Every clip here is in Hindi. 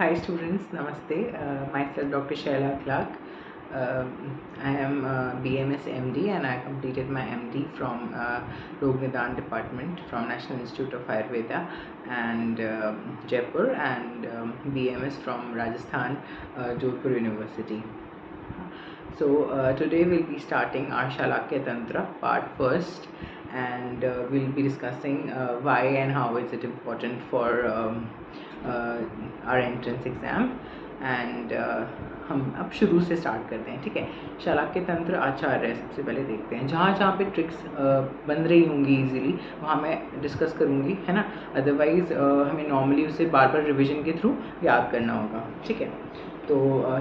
Hi students, Namaste. Myself Dr. Shaila Clark. I am BMS MD and I completed my MD from Rog Nidan department from National Institute of Ayurveda and Jaipur and BMS from Rajasthan, Jodhpur University. So today we'll be starting our Shalakya Tantra part first, and we'll be discussing why and how is it important for our entrance exam. And हम अब शुरू से स्टार्ट करते हैं, ठीक है। शालाक्य तंत्र आचार्य सबसे पहले देखते हैं। जहाँ जहाँ पे ट्रिक्स बन रही होंगी इजीली वहाँ मैं डिस्कस करूँगी, है ना। अदरवाइज़ हमें नॉर्मली उसे बार बार रिविजन के थ्रू याद करना होगा, ठीक है। तो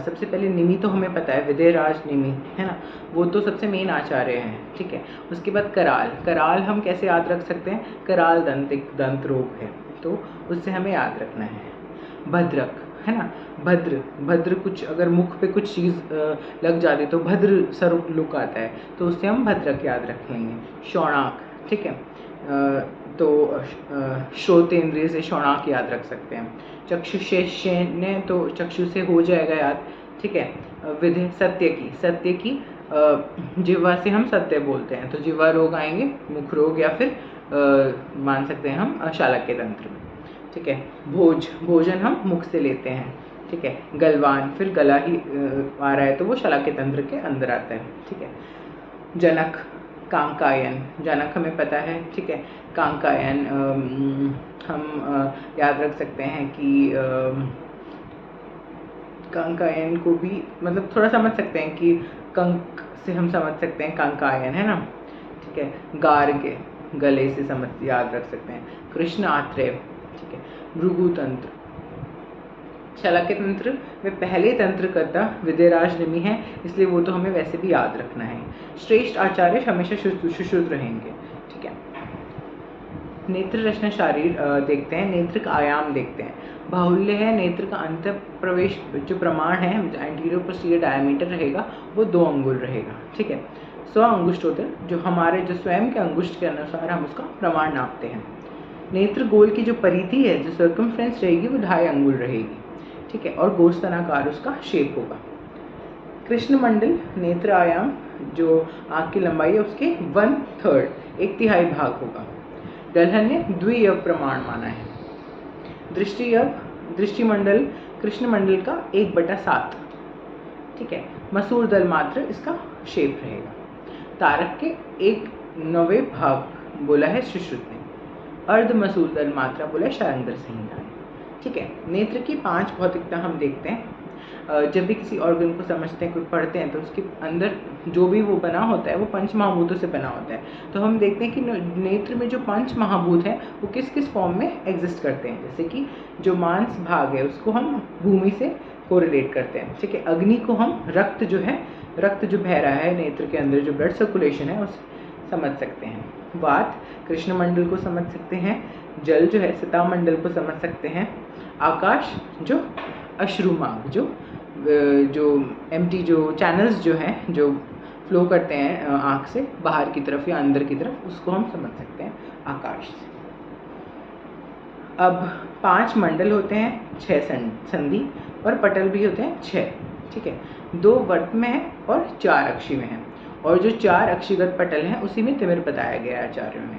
सबसे पहले निमि तो हमें पता है, विदयराज निमि, है ना, वो तो सबसे मेन आचार्य हैं, ठीक है। उसके बाद कराल, कराल हम कैसे याद रख सकते हैं, कराल दंत एक दंत रोग है तो उससे हमें याद रखना है। भद्रक, है ना, भद्र, भद्र कुछ अगर मुख पे कुछ चीज़ लग जाती तो भद्र स्वरूप लुक आता है तो उससे हम भद्रक याद रख लेंगे। शौणाक, ठीक है, तो श्रोतेंद्रिय से शौणाक याद रख सकते हैं। चक्षुषेण्य तो चक्षु से हो जाएगा याद, ठीक है। विधि सत्य की, सत्य की जिह्वा से हम सत्य बोलते हैं तो जिह्वा रोग आएंगे, मुख रोग, या फिर मान सकते हैं हम शालाक्य तंत्र में, ठीक है। भोज, भोजन हम मुख से लेते हैं, ठीक है। गलवान, फिर गला ही आ रहा है तो वो शालाक्य तंत्र के अंदर आता है, ठीक है। जनक, कांकायन, जनक हमें पता है, ठीक है। कांकायन हम याद रख सकते हैं कि कांकायन को भी मतलब थोड़ा समझ सकते हैं कि कंक से हम समझ सकते हैं कांकायन, है ना, ठीक है। गार्ग्य, गले से समझ याद रख सकते हैं। कृष्ण आत्रेय, ठीक है। भृगु तंत्र, शालाक्य तंत्र में पहले तंत्रकर्ता विदयराज निमि है इसलिए वो तो हमें वैसे भी याद रखना है। श्रेष्ठ आचार्य हमेशा सुश्रुत रहेंगे, ठीक है। नेत्र रचना शारीर देखते हैं, नेत्र का आयाम देखते हैं। बाहुल्य है, नेत्र का अंत प्रवेश जो प्रमाण है एंटीरियर पोस्टीरियर डायमीटर रहेगा वो 2 अंगुल रहेगा, ठीक है। 100 अंगुष्ठोत्तर जो हमारे जो स्वयं के अंगुष्ठ के अनुसार हम उसका प्रमाण नापते हैं। नेत्र गोल की जो परिधि है, जो सर्कमफ्रेंस रहेगी वो 2.5 अंगुल रहेगी, ठीक है, और गोस्तनाकार उसका शेप होगा। कृष्ण मंडल नेत्र आयाम जो आँख की लंबाई है उसके 1/3 1/3 भाग होगा। दलहन्य द्विअव प्रमाण माना है। दृष्टिअव, दृष्टिमंडल कृष्ण मंडल का 1/7, ठीक है। मसूर दल मात्र इसका शेप रहेगा। तारक के 1/9 भाग बोला है सुश्रुत ने। अर्ध मसूर दल मात्रा बोला है शारंगर संहिता ने, ठीक है। नेत्र की 5 भौतिकता हम देखते हैं। जब भी किसी ऑर्गन को समझते हैं, कोई पढ़ते हैं तो उसके अंदर जो भी वो बना होता है वो 5 महाभूतों से बना होता है। तो हम देखते हैं कि नेत्र में जो 5 महाभूत हैं वो किस किस फॉर्म में एग्जिस्ट करते हैं। जैसे कि जो मांस भाग है उसको हम भूमि से कोरिलेट करते हैं, ठीक है। अग्नि को हम रक्त जो है, रक्त जो बह रहा है नेत्र के अंदर जो ब्लड सर्कुलेशन है उस समझ सकते हैं। वात कृष्ण मंडल को समझ सकते हैं। जल जो है सीता मंडल को समझ सकते हैं। आकाश जो अश्रुमार्ग, जो एम्प्टी जो चैनल्स जो हैं जो फ्लो करते हैं आँख से बाहर की तरफ या अंदर की तरफ, उसको हम समझ सकते हैं आकाश से। अब 5 मंडल होते हैं, 6 संधि और पटल भी होते हैं 6, ठीक है। 2 वर्त में है और 4 अक्षी में है, और जो 4 अक्षीगत पटल हैं उसी में तिमिर बताया गया है आचार्यों ने।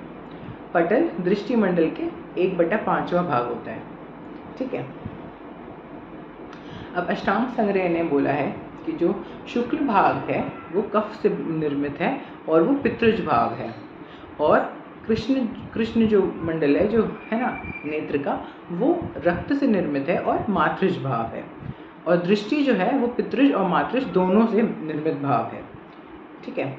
पटल दृष्टि मंडल के 1/5वां भाग होता है, ठीक है। अब अष्टांग संग्रह ने बोला है कि जो शुक्ल भाग है वो कफ से निर्मित है और वो पितृज भाग है, और कृष्ण जो मंडल है जो है ना नेत्र का, वो रक्त से निर्मित है और मातृज भाव है, और दृष्टि जो है वो पितृज और मातृज दोनों से निर्मित भाव है, ठीक है।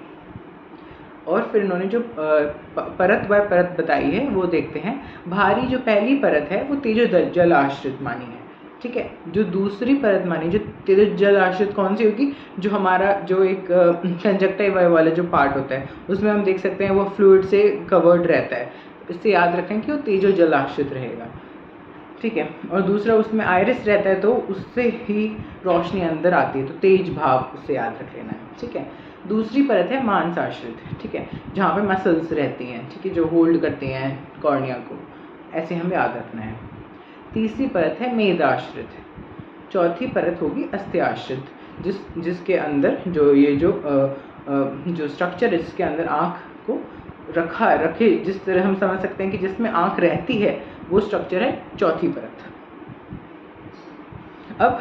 और फिर इन्होंने जो परत व परत बताई है वो देखते हैं। भारी जो पहली परत है वो तेजो जल आश्रित मानी है, ठीक है। जो दूसरी परत मानी, जो तेजो जल आश्रित कौन सी होगी, जो हमारा जो एक कंजक्टिवा वाला जो पार्ट होता है उसमें हम देख सकते हैं वो फ्लूइड से कवर्ड रहता है, इससे याद रखें कि वो तेजो जल आश्रित रहेगा, ठीक है। और दूसरा उसमें आयरिस रहता है तो उससे ही रोशनी अंदर आती है तो तेज भाव उससे याद रख लेना है, ठीक है। दूसरी परत है मांस आश्रित, ठीक है, जहाँ पे मसल्स रहती हैं, ठीक है, जो होल्ड करती हैं कॉर्निया को, ऐसे हमें याद रखना है। तीसरी परत है मेद आश्रित, चौथी परत होगी अस्थिआश्रित, जिसके अंदर जो स्ट्रक्चर है जिसके अंदर आँख को रखे, जिस तरह हम समझ सकते हैं कि जिसमें आँख रहती है, वो स्ट्रक्चर है चौथी परत। अब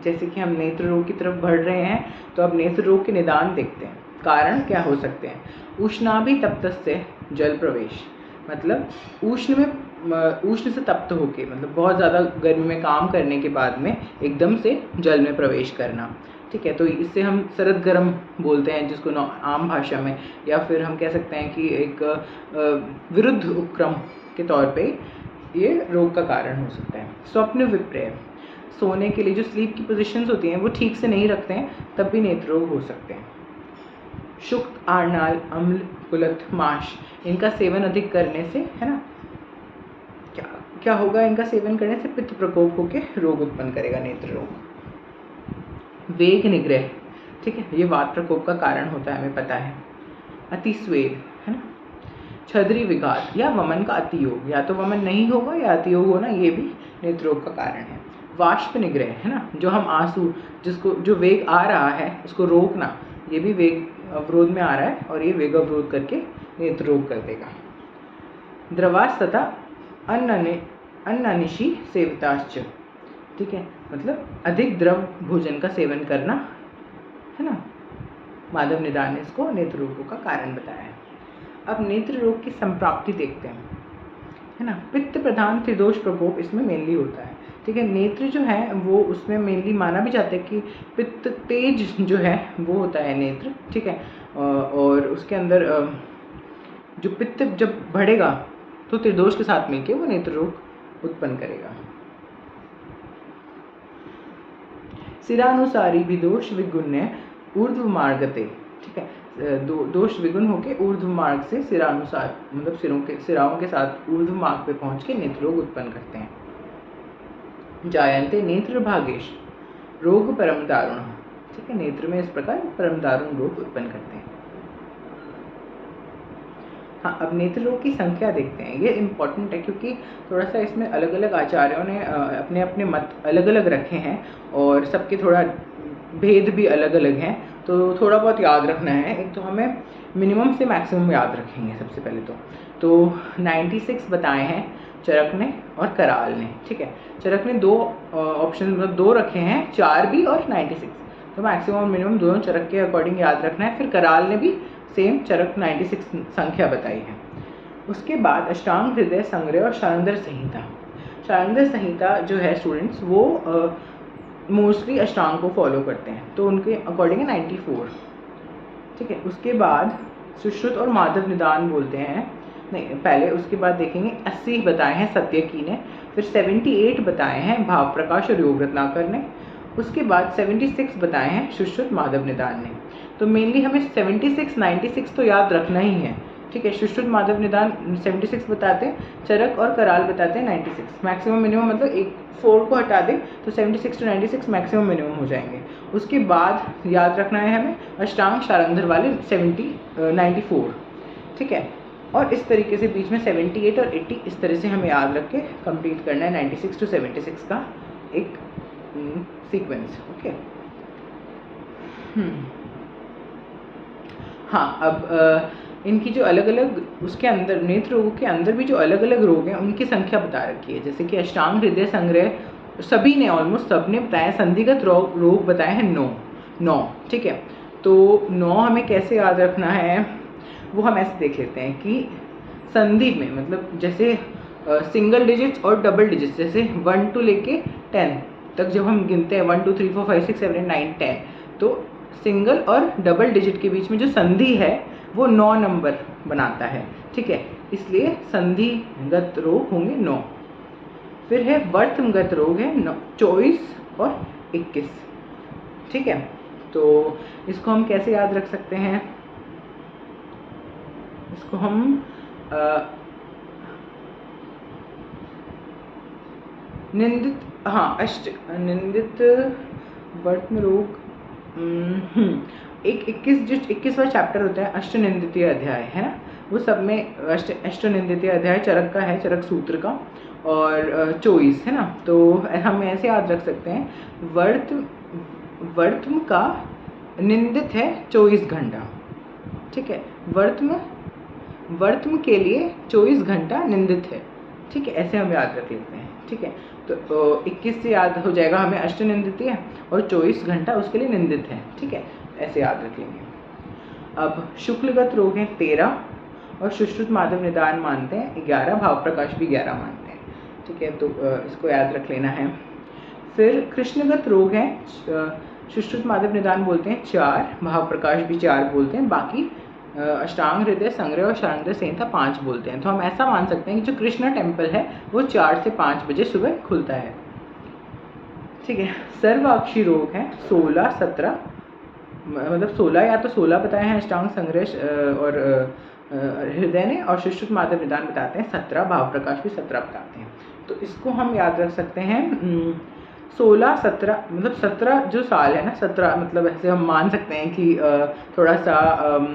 जैसे कि हम नेत्र रोग की तरफ बढ़ रहे हैं, तो अब नेत्र रोग के निदान देखते हैं। कारण क्या हो सकते हैं? उष्णाभितप्तस्य जल प्रवेश, मतलब उष्ण से तप्त होके, मतलब बहुत ज़्यादा गर्मी में काम करने के बाद में एकदम से जल में प्रवेश करना, ठीक है। तो इससे हम सरद गर्म बोलते हैं, जिसको आम भाषा में, या फिर हम कह सकते हैं कि एक विरुद्ध उपक्रम के तौर पे ये रोग का कारण हो सकता है। स्वप्न विपर्य, सोने के लिए जो स्लीप की पोजीशंस होती हैं वो ठीक से नहीं रखते हैं, तब भी नेत्र रोग हो सकते हैं। शुक्त, आरनाल, अम्ल, कुलथ, माश, इनका सेवन अधिक करने से, है ना, क्या होगा? इनका सेवन करने से पित्त प्रकोप होकर रोग उत्पन्न करेगा, नेत्र रोग। वेग निग्रह, ठीक है, ये वात प्रकोप का कारण होता है, हमें पता है। अतिस्वेद, है ना, छद्री विघात या वमन का अतियोग, या तो वमन नहीं होगा या अतियोग होना, ये भी नेत्र रोग का कारण है। वाष्प निग्रह, है ना, जो हम आंसू, जो वेग आ रहा है उसको रोकना, ये भी वेग अवरोध में आ रहा है और ये वेग अवरोध करके नेत्र रोग कर देगा। द्रवास तथा अन्नानिशी सेविताश्च, ठीक है, मतलब अधिक द्रव भोजन का सेवन करना, है ना, माधव निदान ने इसको नेत्र रोगों का कारण बताया है। अब नेत्र रोग की संप्राप्ति देखते हैं, है ना। पित्त प्रधान त्रिदोष प्रकोप इसमें मेनली होता है, ठीक है। नेत्र जो है वो उसमें मेनली माना भी जाता है कि पित्त तेज जो है वो होता है नेत्र, ठीक है। और उसके अंदर जो पित्त जब बढ़ेगा तो त्रिदोष के साथ मिलकर वो नेत्र रोग उत्पन्न करेगा। सिरानुसारी भी दोष विगुण्य ऊर्ध्व मार्गते, ठीक है, दोष विगुण होकर ऊर्ध्व मार्ग से सिरानुसार, मतलब सिराओं के साथ ऊर्ध्व मार्ग पे पहुंच के नेत्र रोग उत्पन्न करते हैं। जायन्ते नेत्र भागेश रोग परम दारुण, ठीक है, नेत्र में इस प्रकार परम दारुण रोग उत्पन्न करते हैं। हाँ, अब नेत्र रोग की संख्या देखते हैं। ये इम्पॉर्टेंट है क्योंकि थोड़ा सा इसमें अलग अलग आचार्यों ने अपने अपने मत अलग अलग रखे हैं और सबके थोड़ा भेद भी अलग अलग हैं, तो थोड़ा बहुत याद रखना है। एक तो हमें मिनिमम से मैक्सिमम याद रखेंगे सबसे पहले तो 96 बताए हैं चरक ने और कराल ने, ठीक है। चरक ने दो ऑप्शन, मतलब दो रखे हैं, 4 भी और 96, तो मैक्सिमम और मिनिमम दोनों चरक के अकॉर्डिंग याद रखना है। फिर कराल ने भी सेम चरक 96 संख्या बताई है। उसके बाद अष्टांग हृदय संग्रह और शारंदर संहिता। शारंदर संहिता जो है स्टूडेंट्स, वो मोस्टली अष्टांग को फॉलो करते हैं, तो उनके अकॉर्डिंग है 94, ठीक है। उसके बाद सुश्रुत और माधव निदान बोलते हैं, नहीं पहले उसके बाद देखेंगे 80 बताए हैं सत्यकी ने, फिर 78 बताए हैं भाव प्रकाश और योग रत्नाकर ने, उसके बाद 76 बताए हैं सुश्रुत माधव निदान ने। तो मेनली हमें 76 96 तो याद रखना ही है, ठीक है। सुश्रुत माधव निदान 76 बताते हैं, चरक और कराल बताते हैं 96, मैक्सिमम मिनिमम, मतलब एक 4 को हटा दें तो 76 to 96 मैक्सिमम मिनिमम हो जाएंगे। उसके बाद याद रखना है हमें अष्टांग शारंधर वाले 94, ठीक है। और इस तरीके से बीच में 78 और 80 इस तरह से हमें याद रख के कंप्लीट करना है 96 to 76 का एक सीक्वेंस, ओके। हाँ, अब इनकी जो अलग अलग, उसके अंदर नेत्र रोगों के अंदर भी जो अलग अलग रोग हैं उनकी संख्या बता रखी है। जैसे कि अष्टांग हृदय संग्रह सभी ने, ऑलमोस्ट सब ने बताया। संधिगत रोग बताए हैं 9, ठीक है। तो 9 हमें कैसे याद रखना है वो हम ऐसे देख लेते हैं कि संधि में, मतलब जैसे सिंगल डिजिट्स और डबल डिजिट्स, जैसे 1 to लेके 10 तक जब हम गिनते हैं 1 2 3 4 5 6 7 8 9 10, तो सिंगल और डबल डिजिट के बीच में जो संधि है वो 9 नंबर बनाता है, ठीक है। इसलिए संधिगत रोग होंगे 9। फिर है वर्तमगत रोग है 24 और 21, ठीक है। तो इसको हम कैसे याद रख सकते हैं? इसको हम निंदित, हाँ, निंदित वर्तम रोग, एक 21वां चैप्टर होता है अष्टनिंदितीय अध्याय, है ना, वो सब में अष्टनिंदितीय अध्याय चरक का है, चरक सूत्र का। और 24 है ना। तो हम ऐसे याद रख सकते हैं, वर्तम का निंदित है 24 घंटा। ठीक है, वर्तम के लिए 24 घंटा निंदित है। ठीक है, ऐसे हम याद रख लेते हैं। ठीक है, तो 21 से याद हो जाएगा हमें अष्टनिंदित है और 24 घंटा उसके लिए निंदित है। ठीक है, ऐसे याद रख लेंगे। अब शुक्लगत रोग हैं 13 और सुश्रुत माधव निदान मानते हैं 11, भाव प्रकाश भी 11 मानते हैं। ठीक है, तो इसको याद रख लेना है। फिर कृष्णगत रोग हैं, सुश्रुत माधव निदान बोलते हैं 4, भाव प्रकाश भी 4 बोलते हैं, बाकी अष्टांग हृदय संग्रह और शारंग्रह संहिता 5 बोलते हैं। तो हम ऐसा मान सकते हैं कि जो कृष्णा टेम्पल है वो 4 से 5 बजे सुबह खुलता है। ठीक है, सर्वाक्षी रोग हैं 16, 17, मतलब 16 या तो 16 बताए हैं अष्टांग संग्रह और हृदय ने, और सुश्रुत माधव निदान बताते हैं 17, भाव प्रकाश भी 17 बताते हैं। तो इसको हम याद रख सकते हैं 16, 17, मतलब 17 जो साल है ना, 17 मतलब ऐसे हम मान सकते हैं कि थोड़ा सा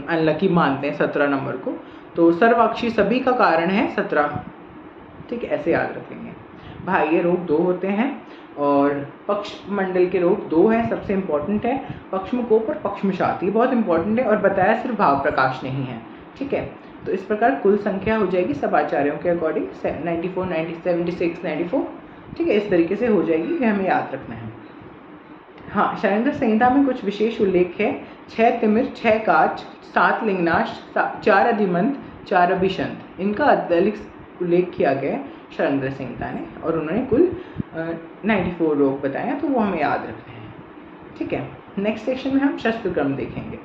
अनलकी मानते हैं 17 नंबर को। तो सर्वाक्षी सभी का कारण है 17। ठीक है, ऐसे याद रखेंगे। बाह्य रोग 2 होते हैं और पक्ष मंडल के रोग 2 हैं। सबसे इम्पोर्टेंट है पक्ष्मकोप और पक्ष्मशाती, बहुत इंपॉर्टेंट है और बताया सिर्फ भाव प्रकाश नहीं है। ठीक है, तो इस प्रकार कुल संख्या हो जाएगी सब आचार्यों के अकॉर्डिंग 94, 96, 94। ठीक है, इस तरीके से हो जाएगी, ये हमें याद रखना है। हाँ, शारंग्रह संहिता में कुछ विशेष उल्लेख है, 6 तिमिर, 6 काच, 7 लिंगनाश, 4 अधिमंत, 4 अभिशंत, इनका अत्यधिक उल्लेख किया गया है शारंग्रह संहिता ने, और उन्होंने कुल 94 रोग बताए, तो वो हमें याद रखने हैं। ठीक है, नेक्स्ट सेक्शन में हम शस्त्र क्रम देखेंगे।